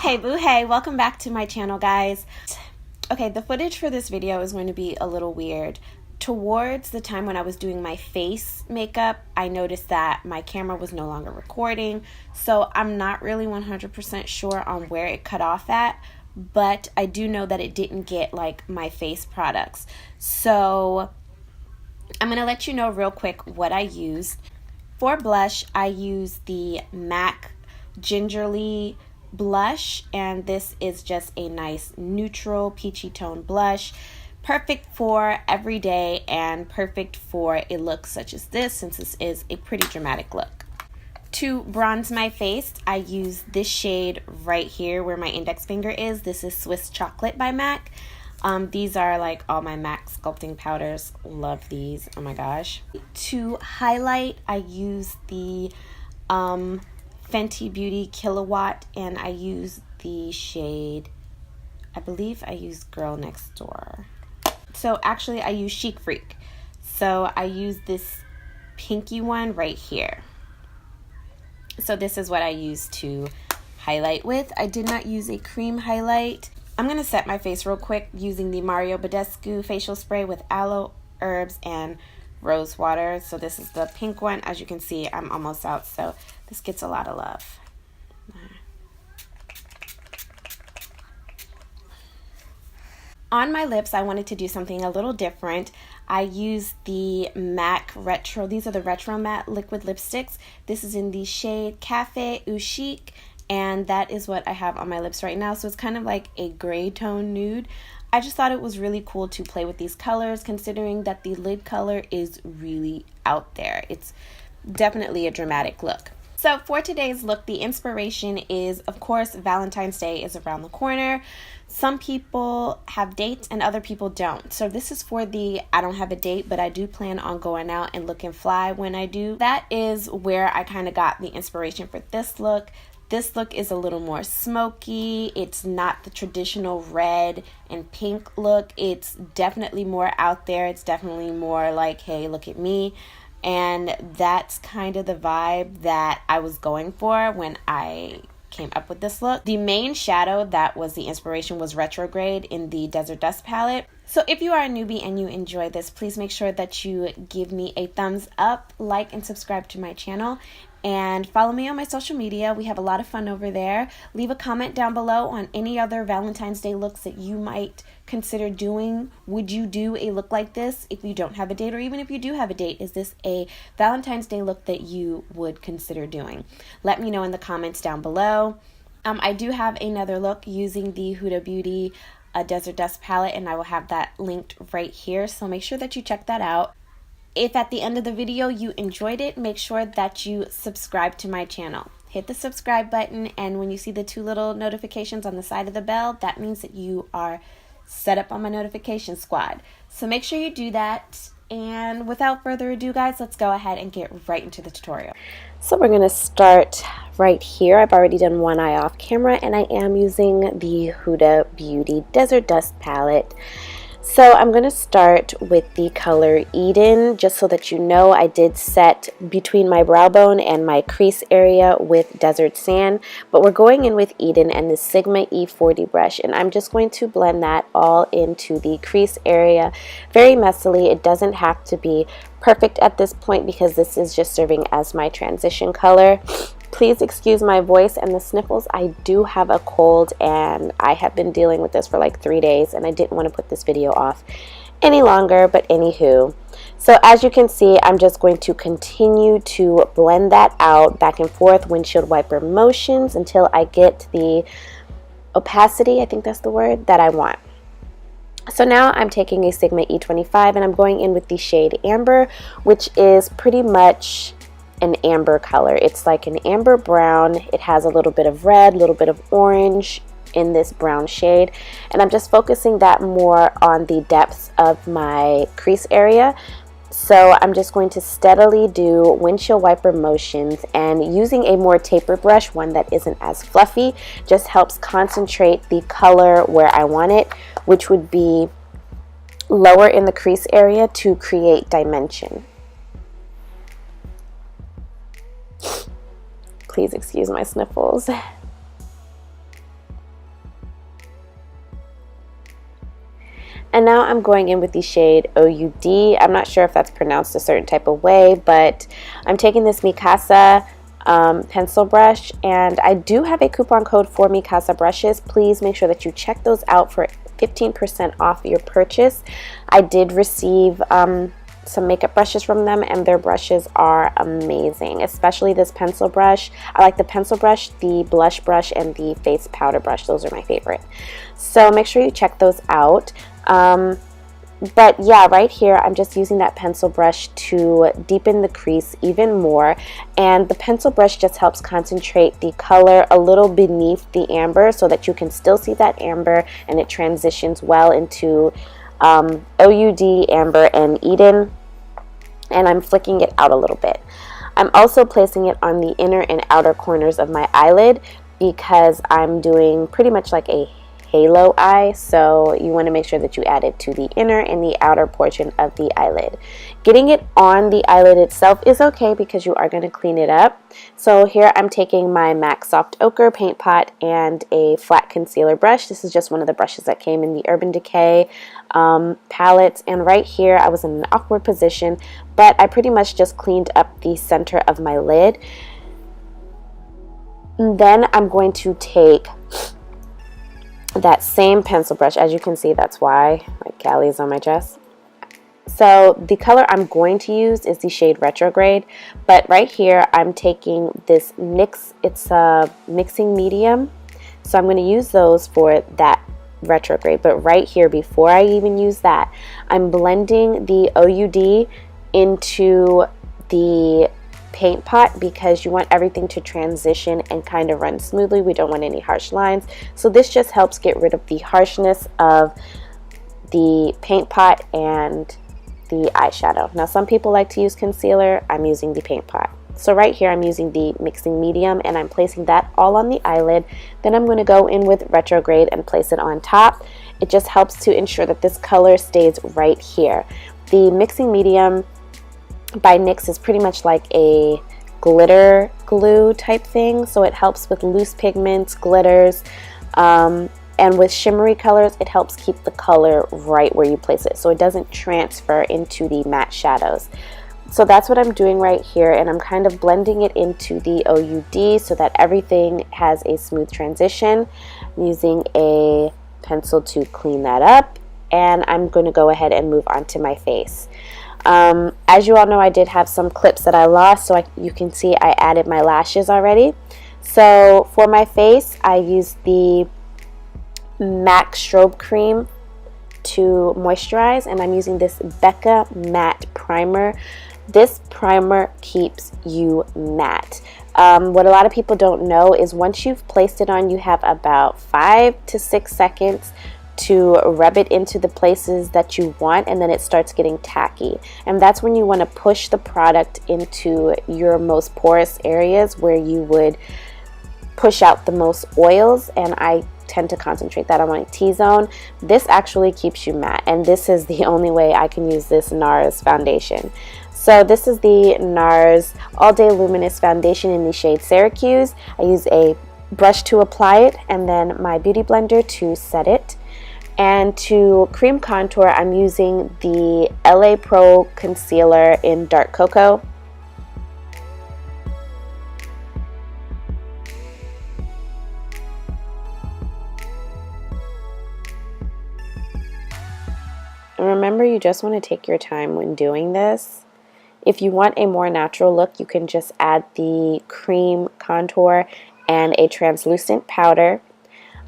Hey boo hey, welcome back to my channel, guys. Okay, the footage for this video is going to be a little weird. Towards the time when I was doing my face makeup, I noticed that my camera was no longer recording, so I'm not really 100% sure on where it cut off at, but I do know that it didn't get like my face products. So I'm gonna let you know real quick what I used. For blush, I used the MAC Gingerly blush, and this is just a nice neutral peachy tone blush, perfect for every day and perfect for a look such as this, since this is a pretty dramatic look. To bronze my face, I use this shade right here where my index finger is. This is Swiss Chocolate by MAC. These are like all my MAC sculpting powders. Love these. Oh my gosh. To highlight, I use the Fenty Beauty Kilowatt, and I use the shade, I believe I use Girl Next Door. So actually I use Chic Freak. So I use this pinky one right here. So this is what I use to highlight with. I did not use a cream highlight. I'm going to set my face real quick using the Mario Badescu facial spray with aloe, herbs, and rose water. So this is the pink one. As you can see, I'm almost out, so this gets a lot of love. On my lips, I wanted to do something a little different. I used the MAC Retro. These are the Retro Matte Liquid Lipsticks. This is in the shade Cafe Au Chic, and that is what I have on my lips right now. So it's kind of like a gray tone nude. I just thought it was really cool to play with these colors, considering that the lid color is really out there. It's definitely a dramatic look. So for today's look, the inspiration is, of course, Valentine's Day is around the corner. Some people have dates and other people don't. So this is for the I don't have a date, but I do plan on going out and looking fly when I do. That is where I kind of got the inspiration for this look. This look is a little more smoky. It's not the traditional red and pink look. It's definitely more out there. It's definitely more like, hey, look at me. And that's kind of the vibe that I was going for when I came up with this look. The main shadow that was the inspiration was Retrograde in the Desert Dust palette. So if you are a newbie and you enjoy this, please make sure that you give me a thumbs up, like, and subscribe to my channel. And follow me on my social media. We have a lot of fun over there. Leave a comment down below on any other Valentine's Day looks that you might consider doing. Would you do a look like this if you don't have a date, or even if you do have a date? Is this a Valentine's Day look that you would consider doing? Let me know in the comments down below. I do have another look using the Huda Beauty Desert Dust palette, and I will have that linked right here. So make sure that you check that out. If at the end of the video you enjoyed it, make sure that you subscribe to my channel. Hit the subscribe button, and when you see the two little notifications on the side of the bell, that means that you are set up on my notification squad. So make sure you do that. And without further ado, guys, let's go ahead and get right into the tutorial. So we're going to start right here. I've already done one eye off camera, and I am using the Huda Beauty Desert Dust palette. So I'm going to start with the color Eden, just so that you know I did set between my brow bone and my crease area with Desert Sand, but we're going in with Eden and the Sigma E40 brush, and I'm just going to blend that all into the crease area very messily. It doesn't have to be perfect at this point because this is just serving as my transition color. Please excuse my voice and the sniffles. I do have a cold, and I have been dealing with this for like 3 days, and I didn't want to put this video off any longer, but anywho. So as you can see, I'm just going to continue to blend that out back and forth, windshield wiper motions, until I get the opacity, I think that's the word, that I want. So now I'm taking a Sigma E25, and I'm going in with the shade Amber, which is pretty much an amber color. It's like an amber brown. It has a little bit of red, a little bit of orange in this brown shade, and I'm just focusing that more on the depths of my crease area. So I'm just going to steadily do windshield wiper motions, and using a more tapered brush, one that isn't as fluffy, just helps concentrate the color where I want it, which would be lower in the crease area to create dimension. Please excuse my sniffles. And now I'm going in with the shade OUD. I'm not sure if that's pronounced a certain type of way, but I'm taking this Mikasa pencil brush, and I do have a coupon code for Mikasa brushes. Please make sure that you check those out for 15% off your purchase. I did receive some makeup brushes from them, and their brushes are amazing, especially this pencil brush. I like the pencil brush, the blush brush, and the face powder brush. Those are my favorite. So make sure you check those out. But yeah, right here I'm just using that pencil brush to deepen the crease even more, and the pencil brush just helps concentrate the color a little beneath the amber so that you can still see that amber, and it transitions well into OUD, amber, and Eden. And I'm flicking it out a little bit. I'm also placing it on the inner and outer corners of my eyelid because I'm doing pretty much like a halo eye, so you want to make sure that you add it to the inner and the outer portion of the eyelid. Getting it on the eyelid itself is okay because you are going to clean it up. So here I'm taking my MAC Soft Ochre paint pot and a flat concealer brush. This is just one of the brushes that came in the Urban Decay palettes, and right here I was in an awkward position, but I pretty much just cleaned up the center of my lid. And then I'm going to take that same pencil brush. As you can see, that's why my Cali is on my chest. So the color I'm going to use is the shade Retrograde, but right here I'm taking this NYX, it's a mixing medium, so I'm going to use those for that Retrograde. But right here, before I even use that, I'm blending the OUD into the paint pot because you want everything to transition and kind of run smoothly. We don't want any harsh lines, so this just helps get rid of the harshness of the paint pot and the eyeshadow. Now some people like to use concealer, I'm using the paint pot. So right here I'm using the mixing medium and I'm placing that all on the eyelid. Then I'm going to go in with Retrograde and place it on top. It just helps to ensure that this color stays right here. The mixing medium by NYX is pretty much like a glitter glue type thing, so it helps with loose pigments, glitters, and with shimmery colors it helps keep the color right where you place it so it doesn't transfer into the matte shadows. So that's what I'm doing right here, and I'm kind of blending it into the OUD so that everything has a smooth transition. I'm using a pencil to clean that up, and I'm going to go ahead and move on to my face. As you all know, I did have some clips that I lost, so you can see I added my lashes already. So for my face, I used the MAC Strobe Cream to moisturize, and I'm using this Becca Matte Primer. This primer keeps you matte. What a lot of people don't know is once you've placed it on, you have about 5 to 6 seconds to rub it into the places that you want, and then it starts getting tacky, and that's when you want to push the product into your most porous areas where you would push out the most oils, and I tend to concentrate that on my T-zone. This actually keeps you matte, and this is the only way I can use this NARS foundation. So this is the NARS All Day Luminous Foundation in the shade Syracuse. I use a brush to apply it and then my beauty blender to set it. And to cream contour, I'm using the LA Pro Concealer in Dark Cocoa. And remember, you just want to take your time when doing this. If you want a more natural look, you can just add the cream contour and a translucent powder.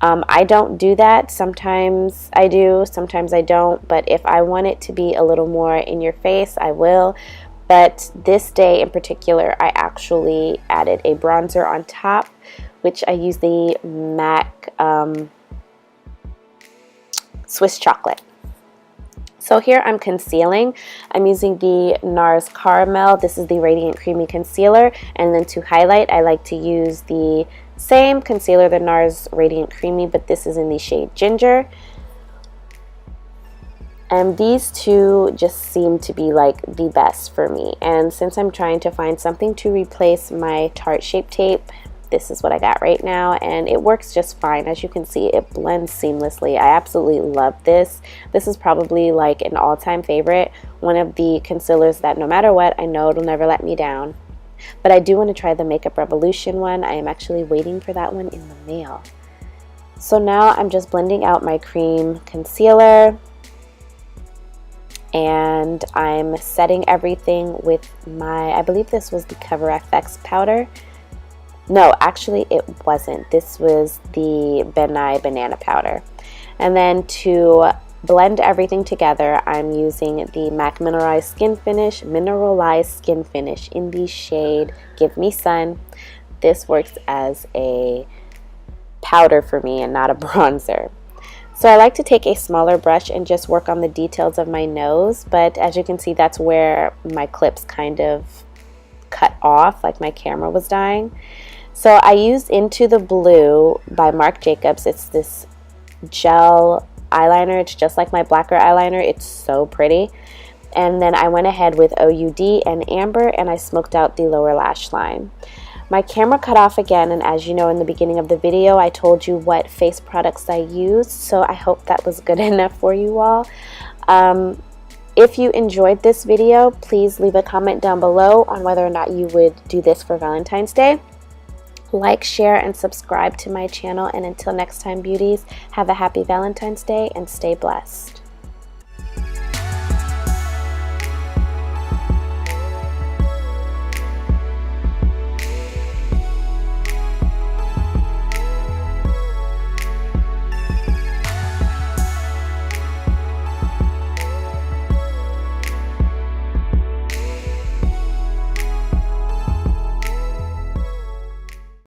I don't do that. Sometimes I do, sometimes I don't, but if I want it to be a little more in your face, I will. But this day in particular, I actually added a bronzer on top, which I use the MAC Swiss Chocolate. So here I'm concealing. I'm using the NARS Caramel. This is the Radiant Creamy Concealer. And then to highlight, I like to use the same concealer, the NARS Radiant Creamy, but this is in the shade Ginger. And these two just seem to be like the best for me. And since I'm trying to find something to replace my Tarte Shape Tape, this is what I got right now, and it works just fine. As you can see, it blends seamlessly. I absolutely love this. This is probably like an all-time favorite, one of the concealers that no matter what, I know it'll never let me down. But I do want to try the Makeup Revolution one. I am actually waiting for that one in the mail. So now I'm just blending out my cream concealer, and I'm setting everything with my, I believe this was the Cover FX powder. No, actually it wasn't. This was the Benai banana powder. And then to blend everything together, I'm using the MAC Mineralized Skin Finish in the shade Give Me Sun. This works as a powder for me and not a bronzer. So I like to take a smaller brush and just work on the details of my nose, but as you can see, that's where my clips kind of cut off, like my camera was dying. So I used Into the Blue by Marc Jacobs. It's this gel eyeliner. It's just like my blacker eyeliner. It's so pretty. And then I went ahead with OUD and Amber, and I smoked out the lower lash line. My camera cut off again, and as you know, in the beginning of the video, I told you what face products I used, so I hope that was good enough for you all. If you enjoyed this video, please leave a comment down below on whether or not you would do this for Valentine's Day. Like, share, and subscribe to my channel, and until next time, beauties, have a happy Valentine's Day and stay blessed.